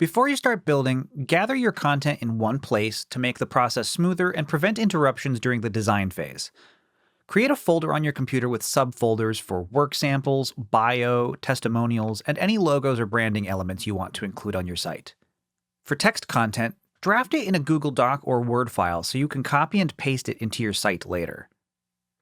Before you start building, gather your content in one place to make the process smoother and prevent interruptions during the design phase. Create a folder on your computer with subfolders for work samples, bio, testimonials, and any logos or branding elements you want to include on your site. For text content, draft it in a Google Doc or Word file so you can copy and paste it into your site later.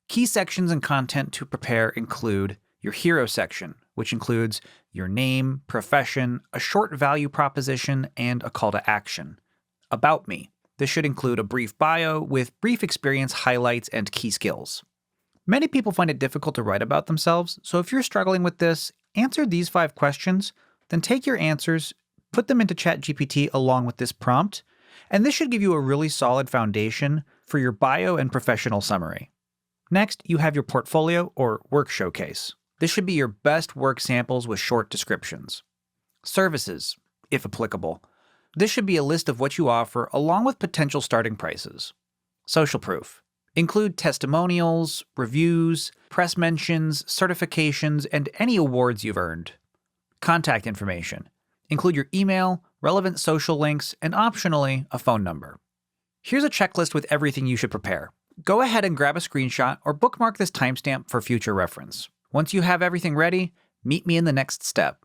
Key sections and content to prepare include your hero section, which includes your name, profession, a short value proposition, and a call to action. About me. This should include a brief bio with brief experience highlights and key skills. Many people find it difficult to write about themselves, so if you're struggling with this, answer these 5 questions, then take your answers, put them into ChatGPT along with this prompt, and this should give you a really solid foundation for your bio and professional summary. Next, you have your portfolio or work showcase. This should be your best work samples with short descriptions. Services, if applicable. This should be a list of what you offer along with potential starting prices. Social proof. Include testimonials, reviews, press mentions, certifications, and any awards you've earned. Contact information. Include your email, relevant social links, and optionally, a phone number. Here's a checklist with everything you should prepare. Go ahead and grab a screenshot or bookmark this timestamp for future reference. Once you have everything ready, meet me in the next step.